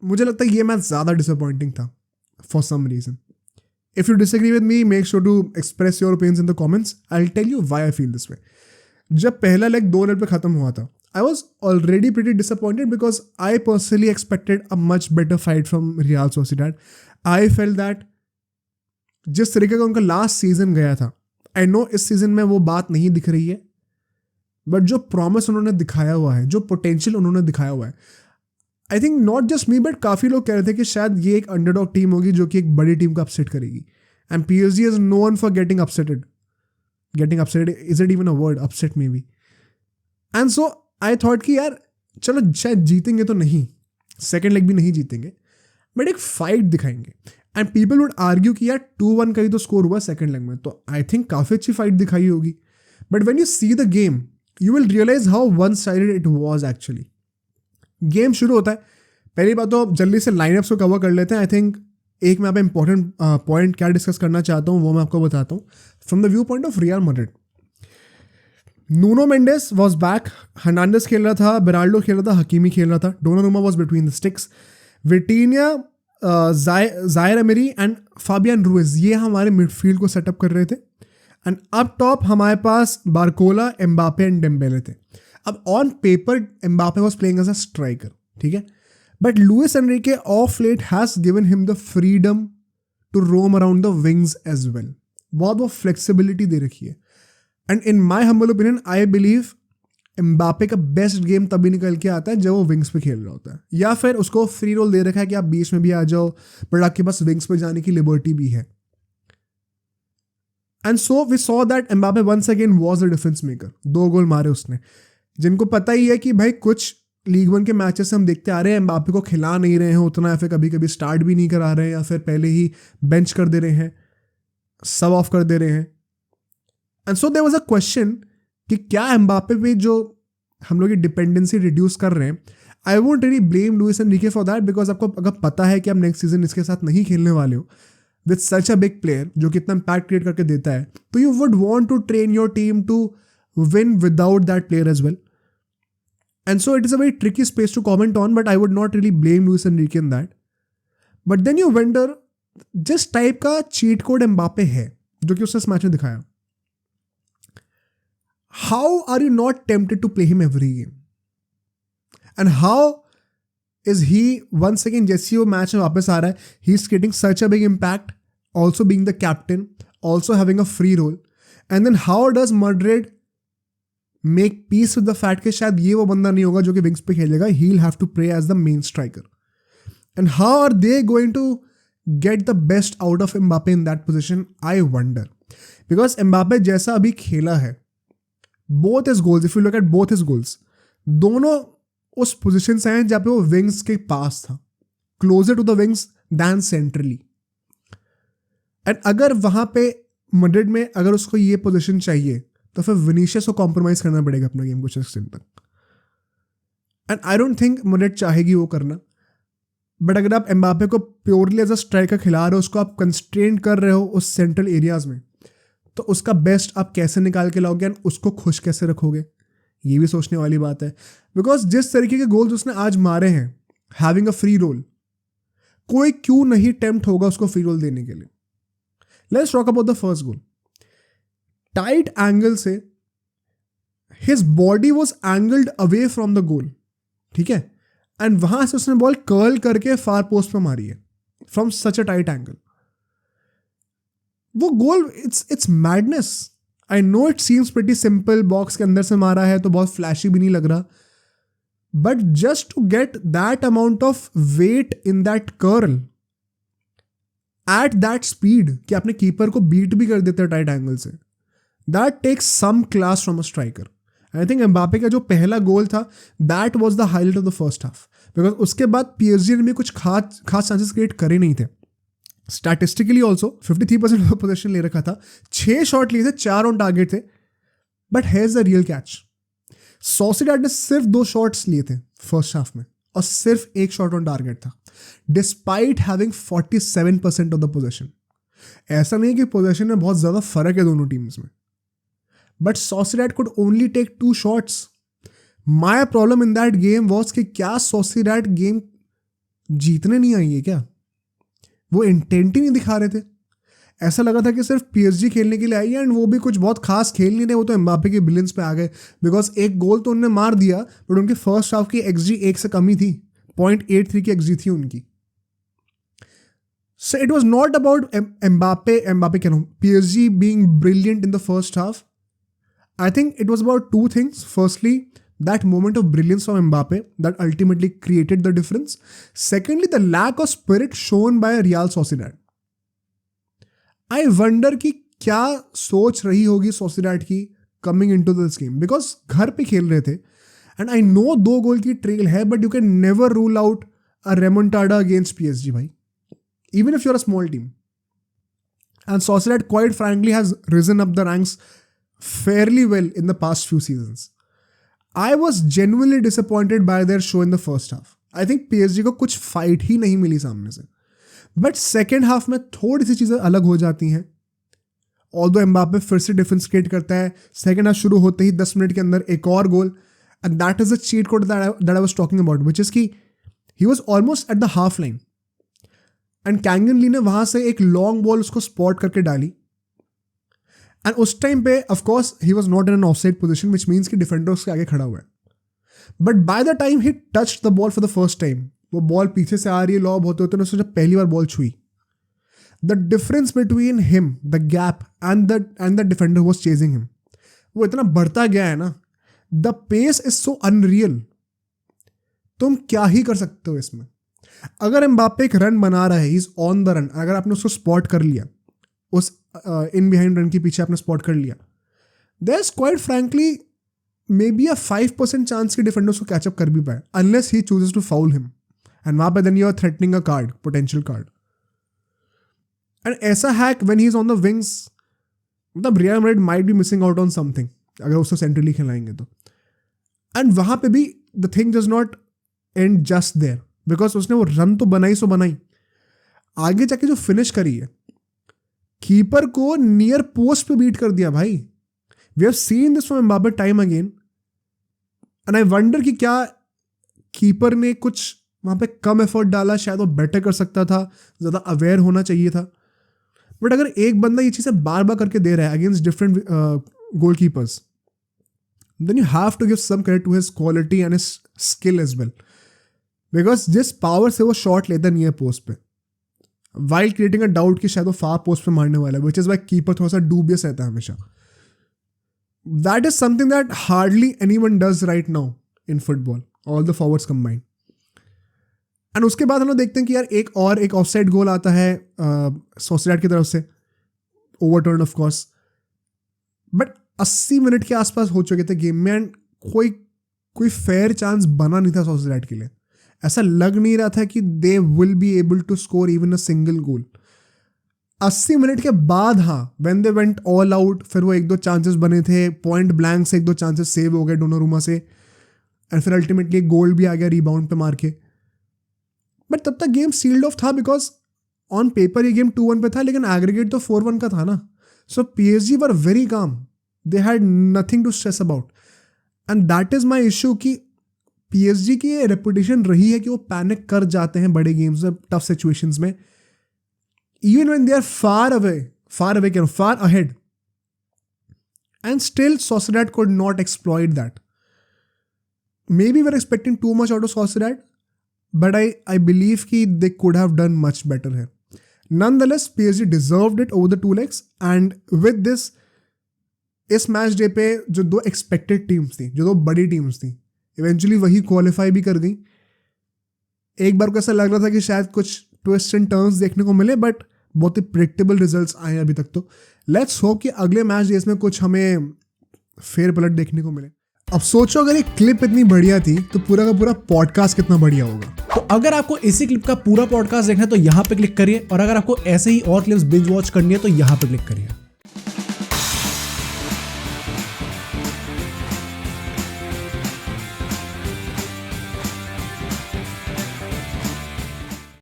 मुझे लगता है ये मैच ज़्यादा डिसअपॉइंटिंग था for some reason. If you disagree with me, make sure to express your opinions in the comments. I'll tell you why I feel this way. जब पहला leg 2-0 पे ख़त्म हुआ था, I was already pretty disappointed because I personally expected a much better fight from Real Sociedad. I felt that जिस तरीके का उनका लास्ट सीजन गया था, I know इस सीजन में वो बात नहीं दिख रही है, बट जो प्रॉमिस उन्होंने दिखाया हुआ है, जो पोटेंशियल उन्होंने दिखाया हुआ है, I think not just me but काफ़ी लोग कह रहे थे कि शायद ये एक अंडरडॉग टीम होगी जो कि एक बड़ी टीम को अपसेट करेगी. And PSG is known for getting upsetted. Is it even a word? Upset may be. And so I thought कि यार चलो शायद जीतेंगे तो नहीं, सेकेंड लेग भी नहीं जीतेंगे, बट एक फाइट दिखाएंगे. एंड पीपल वुड आर्ग्यू कि यार 2-1 का ही तो स्कोर हुआ सेकेंड लेग में, तो आई थिंक काफ़ी अच्छी फाइट दिखाई होगी. But when you see the game you will realise how one sided it was actually. Game शुरू होता है, पहली बात तो जल्दी से लाइनअप्स को कवर कर लेते हैं. आई थिंक एक मैं आप इंपॉर्टेंट पॉइंट क्या डिस्कस करना चाहता हूँ वो मैं आपको बताता हूँ from the view point of Real Madrid. Nuno Mendes was back, Hernandez खेल रहा था, बेराल्डो खेल रहा था, हकीमी खेल रहा था, Donnarumma was between the sticks, Vitinha, Zaire Emery and Fabian Ruiz, ये हमारे मिडफील्ड को सेटअप कर रहे थे. एंड अप टॉप हमारे पास बारकोला, एम्बापे एंड डेम्बेले थे. अब on paper Mbappe was playing as a striker, ठीक है, but Luis Enrique of late has given him the freedom to roam around the wings as well. बहुत वो flexibility दे रखी है. And in my humble opinion I believe Mbappe का best game तभी निकल के आता है जब वो विंग्स पे खेल रहा होता है, या फिर उसको फ्री रोल दे रखा है कि आप बीच में भी आ जाओ बट आपके पास विंग्स पे जाने की लिबर्टी भी है. And so we saw that Mbappe once again was a difference maker. 2 goal मारे उसने, जिनको पता ही है कि भाई कुछ लीग 1 के मैचेस हम देखते आ रहे हैं एम्बापे को खिला नहीं रहे हैं उतना, या फिर कभी कभी स्टार्ट भी नहीं करा रहे हैं, या फिर पहले ही बेंच कर दे रहे हैं, सब ऑफ कर दे रहे हैं. And so there was a question कि क्या एम्बापे पे जो हम लोग की डिपेंडेंसी रिड्यूस कर रहे हैं. I won't really blame Luis Enrique for that, because आपको अगर पता है कि आप नेक्स्ट सीजन इसके साथ नहीं खेलने वाले हो with such a big player जो कि इतना इम्पैक्ट क्रिएट करके देता है, तो you would want to train your team to win without that player as well. And so it is a very tricky space to comment on, but I would not really blame Luis Enrique in that. But then you wonder, जिस type का cheat code Mbappe है जो कि उसने इस match में दिखाया, how are you not tempted to play him every game? And how is he once again, जैसे वो मैच में वापस आ रहा है, he is creating such a big impact, also being the captain, also having a free role. And then how does Madrid make peace with the fact कि शायद ये वो बंदा नहीं होगा जो कि विंग्स पे खेलेगा, he'll have to play as the main striker. And how are they going to get the best out of Mbappe in that position? I wonder. Because Mbappe जैसा अभी खेला है, both his goals, if you look at both his goals, दोनों उस position से हैं जहाँ पे वो विंग्स के पास था, closer to the wings than centrally. And अगर वहाँ पे मैड्रिड में अगर उसको ये पोजीशन चाहिए तो फिर विनीशियस को कॉम्प्रोमाइज करना पड़ेगा अपना गेम कुछ एक्सटेंट तक. And I don't think Madrid चाहेगी वो करना. बट अगर आप एम्बापे को प्योरली एज अ स्ट्राइकर खिला रहे हो, उसको आप कंस्ट्रेंट कर रहे हो उस सेंट्रल एरियाज में, तो उसका बेस्ट आप कैसे निकाल के लाओगे एंड उसको खुश कैसे रखोगे, ये भी सोचने वाली बात है. बिकॉज जिस तरीके के गोल्स उसने आज मारे हैं हैविंग अ फ्री रोल, कोई क्यों नहीं टेम्प्ट होगा उसको फ्री रोल देने के लिए. Let's talk about the first goal. Tight angle से his body was angled away from the goal, ठीक है, एंड वहां से उसने बॉल कर्ल करके फार पोस्ट पे मारी है from such a tight angle. वो goal it's madness. I know it seems pretty simple, box के अंदर से मारा है तो बहुत फ्लैशी भी नहीं लग रहा, but just to get that amount of weight in that curl at that speed कि आपने कीपर को बीट भी कर देते टाइट एंगल से, that takes some class from a striker. I think Mbappe का जो पहला गोल था that was the highlight of the first half, because उसके बाद PSG ने भी कुछ खास चांसेस क्रिएट करे नहीं थे. स्टैटिस्टिकली ऑल्सो 53% ऑफ पोजीशन ले रखा था, 6 शॉट लिए थे, 4 ऑन टारगेट थे. But hairs the real catch, Sociedad ने सिर्फ 2 शॉट्स लिए थे फर्स्ट हाफ में और सिर्फ 1 शॉट ऑन टारगेट था, despite having 47% of the position. ऐसा नहीं कि पोजीशन में बहुत ज़्यादा फर्क है दोनों टीम्स में, but Sociedad could only take 2 shots. My problem in that game was कि क्या सोसिएडाड गेम जीतने नहीं आई है क्या? वो इंटेंट ही नहीं दिखा रहे थे। ऐसा लगा था कि सिर्फ PSG खेलने के लिए आई है, एंड वो भी कुछ बहुत खास खेल नहीं रहे, वो तो एम्बापे के बिलियंस पे आ गए। बिकॉज एक गोल तो उन्होंने मार दिया, बट उनके फर्स्ट हाफ की XG 1 से कम ही थी, 0.83 की XG थी उनकी। So it was not about Mbappe कह रहा हूँ, PSG being brilliant in the first half. I think it was about two things. Firstly, that moment of brilliance from Mbappe that ultimately created the difference. Secondly, the lack of spirit shown by Real Sociedad. I wonder कि क्या सोच रही होगी Sociedad की coming into this game, because घर पे खेल रहे थे, and I know 2 गोल की ट्रेल है, but you can never rule out a remontada against PSG भाई, even if you're a small team. And Sociedad, quite frankly, has risen up the ranks fairly well in the past few seasons. I was genuinely disappointed by their show in the first half. I think PSG को कुछ fight ही नहीं मिली सामने से. But second half में थोड़ी सी चीज़ें अलग हो जाती हैं. Although Mbappe फिर से डिफेंस क्रिएट करता है, second half शुरू होते ही 10 मिनट के अंदर एक और गोल. And that is the cheat code that I was talking about, which is कि he was almost at the half line. And Kangin Lee ने वहां से एक लॉन्ग बॉल उसको स्पॉट करके डाली, एंड उस टाइम पे of course he was not in an offside position, which means कि डिफेंडर उसके आगे खड़ा हुआ है. But by the time he touched the ball for the first time, वो बॉल पीछे से आ रही है, लॉब होते होते उसने जब पहली बार बॉल छुई, the difference between him, the gap and the defender was chasing him, वो इतना बढ़ता गया है ना. The pace is so unreal. तुम क्या ही कर सकते हो इसमें. अगर एम्बापे एक रन बना रहा है, ही इज ऑन द रन, अगर आपने उसको स्पॉट कर लिया, उस इन बिहाइंड रन के पीछे आपने स्पॉट कर लिया, there is quite frankly may be a 5% chance कि डिफेंडर उसको कैचअप कर भी पाए, unless he chooses to foul him, and वहां पे then you are threatening a card, potential card. And ऐसा hack when he is on the wings, मतलब Real Madrid might be missing out on something अगर उसको centrally खिलाएंगे तो. And वहां पे भी the thing does not end just there, because उसने वो रन तो बनाई सो बनाई, आगे जाके जो फिनिश करी है, कीपर को नियर पोस्ट पे बीट कर दिया भाई. We have seen this from Mbappe time again, and I wonder कि क्या कीपर ने कुछ वहां पे कम एफर्ट डाला, शायद वो बेटर कर सकता था, ज़्यादा अवेयर होना चाहिए था. बट अगर एक बंदा ये चीज़ें बार बार करके दे रहा है against different goalkeepers, then you have to give some credit to his quality and his skill as well. Because जिस पावर से वो शॉट लेता है नियर पोस्ट पे, वाइल क्रिएटिंग अ डाउट कि शायद वो फार पोस्ट पे मारने वाला है, विच इज वाई कीपर थोड़ा सा डूबियस रहता है हमेशा. That is something that hardly anyone does right now in football, all the forwards combined. And उसके बाद हम लोग देखते हैं कि यार एक ऑफसाइड गोल आता है सोसिएडाड की तरफ से, overturn of course, but 80 minute के आसपास हो चुके थे गेम में, एंड कोई फेयर चांस बना नहीं था सोसिएडाड के लिए. ऐसा लग नहीं रहा था कि they will be able to score even a single goal. 80 minute के बाद हाँ, when they went all out, फिर वो 1-2 चांसेस बने थे, पॉइंट ब्लैंक से 1-2 चांसेस सेव हो गए डोनारूमा से, एंड फिर अल्टीमेटली एक गोल भी आ गया रिबाउंड पे मार के. बट तब तक गेम सील्ड ऑफ था, बिकॉज ऑन पेपर ये गेम 2-1 पे था, लेकिन एग्रीगेट तो 4-1 का था ना. सो PSG were very calm, they had nothing to stress about, and that is my issue कि PSG की ये रेपुटेशन रही है कि वो पैनिक कर जाते हैं बड़े गेम्स में, टफ सिचुएशंस में, even when they are far ahead, and still Sociedad could not exploit that. Maybe we're expecting too much out of Sociedad, but I believe कि they could have done much better here. Nonetheless, PSG deserved it over the 2 legs, and with this, इस match day पे जो 2 expected teams थी, जो 2 बड़ी teams थी, eventually वही qualify भी कर गई. एक बार को ऐसा लग रहा था कि शायद कुछ ट्विस्ट एंड टर्न्स देखने को मिले, बट बहुत ही प्रेडिक्टेबल रिजल्ट्स आए अभी तक. तो लेट्स होप कि अगले मैच डेज में कुछ हमें फेर पलट देखने को मिले. अब सोचो अगर ये क्लिप इतनी बढ़िया थी तो पूरा का पूरा पॉडकास्ट कितना बढ़िया होगा. तो अगर आपको इसी क्लिप का पूरा पॉडकास्ट देखना है तो यहाँ पे क्लिक करिए, और अगर आपको ऐसे ही और क्लिप्स बिंज वॉच करनी है तो यहाँ पे क्लिक करिए.